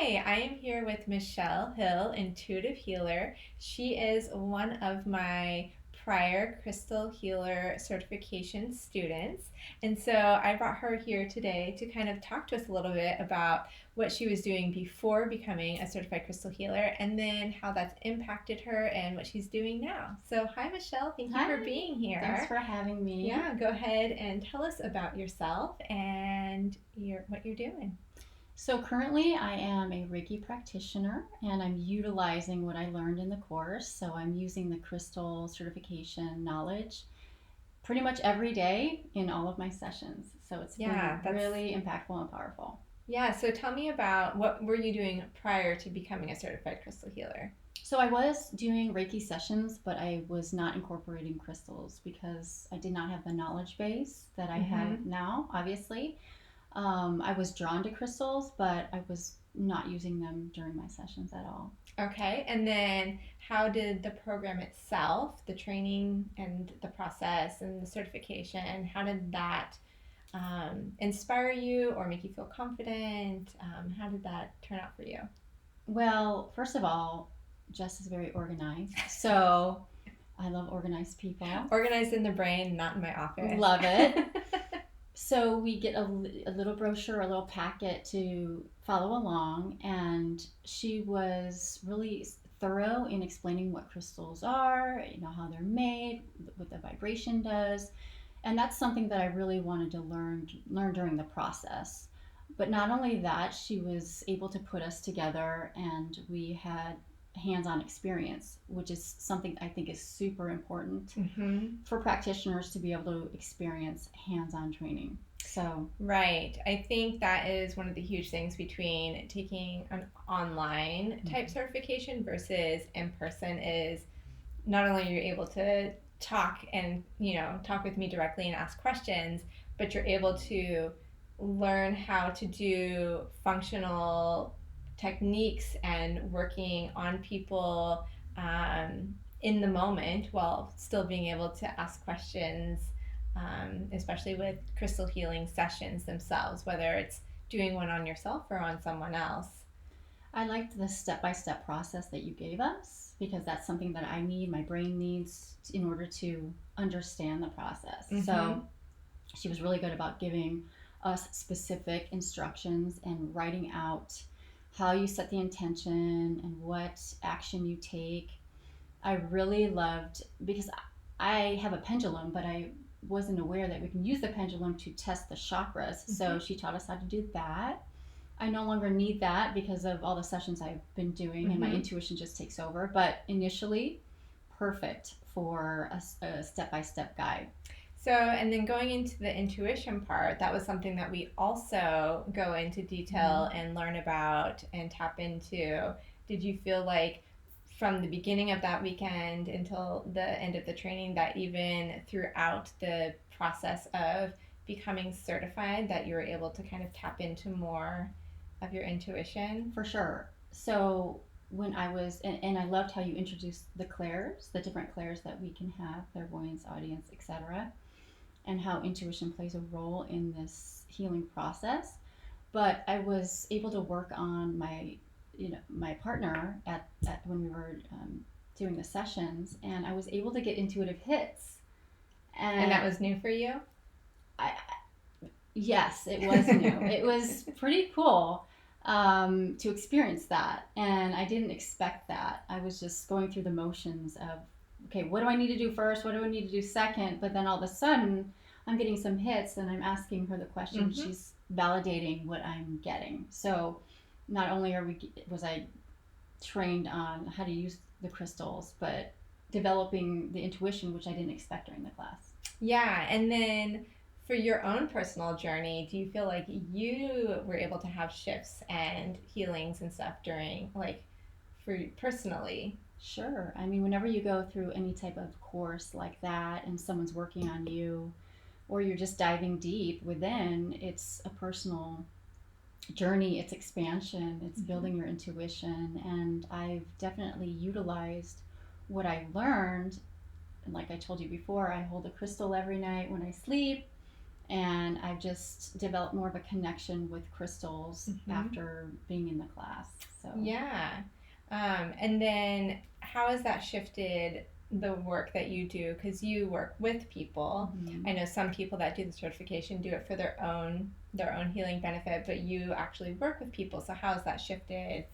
Hi, I am here with Michelle Hill, intuitive healer. She is one of my prior crystal healer certification students. And so I brought her here today to kind of talk to us a little bit about what she was doing before becoming a certified crystal healer and then how that's impacted her and what she's doing now. So, hi, Michelle. Thank you for Hi, being thanks here. for having me. Yeah, go ahead and tell us about yourself and what you're doing. So, currently, I am a Reiki practitioner and I'm utilizing what I learned in the course. So, I'm using the crystal certification knowledge pretty much every day in all of my sessions. So, it's been Yeah, that's really impactful and powerful. Yeah, so tell me about what were you doing prior to becoming a certified crystal healer? So, I was doing Reiki sessions, but I was not incorporating crystals because I did not have the knowledge base that I have Mm-hmm. now, obviously. I was drawn to crystals, but I was not using them during my sessions at all. Okay, and then how did the program itself, the training and the process and the certification, how did that inspire you or make you feel confident? How did that turn out for you? Well, first of all, Jess is very organized. So I love organized people. Organized in the brain, not in my office. Love it. So we get a little brochure, a little packet to follow along. And she was really thorough in explaining what crystals are, how they're made, what the vibration does. And that's something that I really wanted to learn during the process. But not only that, she was able to put us together and we had hands-on experience, which is something I think is super important Mm-hmm. for practitioners to be able to experience hands-on training. So, Right. I think that is one of the huge things between taking an online type certification versus in person is not only are you able to talk and talk with me directly and ask questions, but you're able to learn how to do functional techniques and working on people in the moment while still being able to ask questions, especially with crystal healing sessions themselves, whether it's doing one on yourself or on someone else. I liked the step-by-step process that you gave us because that's something that I need, my brain needs in order to understand the process. Mm-hmm. So, she was really good about giving us specific instructions and writing out how you set the intention and what action you take. I really loved because I have a pendulum, but I wasn't aware that we can use the pendulum to test the chakras. Mm-hmm. So she taught us how to do that. I no longer need that because of all the sessions I've been doing and my Mm-hmm. intuition just takes over. But initially, perfect for a step by step guide. So, and then going into the intuition part, that was something that we also go into detail Mm-hmm. and learn about and tap into. Did you feel like from the beginning of that weekend until the end of the training, that even throughout the process of becoming certified, that you were able to kind of tap into more of your intuition? For sure. So when I was, and I loved how you introduced the clairs, the different clairs that we can have, clairvoyance, audience, etc., and how intuition plays a role in this healing process. But I was able to work on my partner at when we were doing the sessions, and I was able to get intuitive hits. And that And was new for you? I, yes, it was new. It was pretty cool to experience that. And I didn't expect that. I was just going through the motions of, okay, what do I need to do first? What do I need to do second? But then all of a sudden, I'm getting some hits and I'm asking her the question. Mm-hmm. She's validating what I'm getting. So not only was I trained on how to use the crystals, but developing the intuition, which I didn't expect during the class. Yeah, and then for your own personal journey, do you feel like you were able to have shifts and healings and stuff during, like, for personally? Sure. I mean, whenever you go through any type of course like that and someone's working on you or you're just diving deep within, it's a personal journey, it's expansion, it's Mm-hmm. building your intuition. And I've definitely utilized what I learned. And like I told you before, I hold a crystal every night when I sleep. And I've just developed more of a connection with crystals after being in the class. So Yeah. And then how has that shifted the work that you do? Because you work with people. I know some people that do the certification do it for their own healing benefit, but you actually work with people. So how has that shifted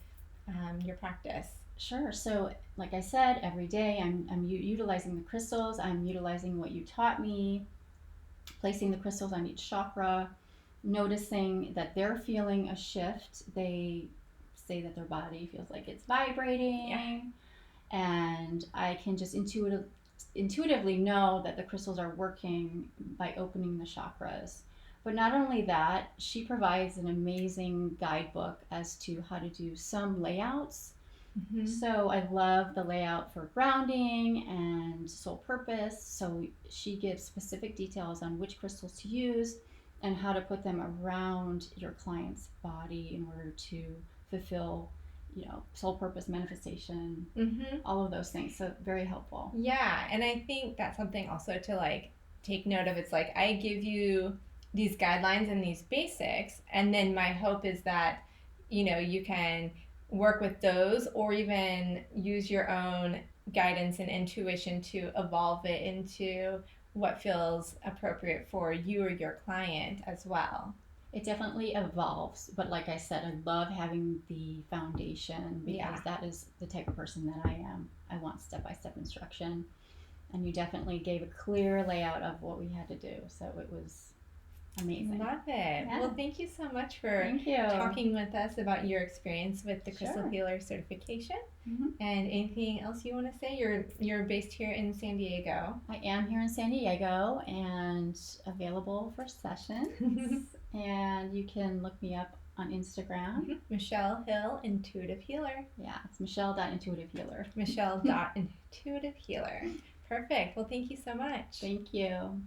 your practice? Sure. So, like I said, every day I'm utilizing the crystals. I'm utilizing what you taught me, placing the crystals on each chakra, noticing that they're feeling a shift. They say that their body feels like it's vibrating. Yeah. And I can just intuitively know that the crystals are working by opening the chakras. But not only that, she provides an amazing guidebook as to how to do some layouts. So I love the layout for grounding and soul purpose. So she gives specific details on which crystals to use and how to put them around your client's body in order to fulfill, soul purpose, manifestation, all of those things. So very helpful. Yeah, and I think that's something also to like take note of. It's like I give you these guidelines and these basics, and then my hope is that you can work with those or even use your own guidance and intuition to evolve it into what feels appropriate for you or your client as well. It definitely evolves, but like I said, I love having the foundation because that is the type of person that I am. I want step-by-step instruction, and you definitely gave a clear layout of what we had to do, so it was amazing. Love it. Yeah. Well, thank you so much for talking with us about your experience with the Crystal Healer certification. And anything else you want to say? You're based here in San Diego. I am here in San Diego and available for sessions. And you can look me up on Instagram. Michelle Hill, Intuitive Healer. Yeah, it's Michelle.intuitivehealer. Michelle.intuitivehealer. Perfect. Well, thank you so much. Thank you.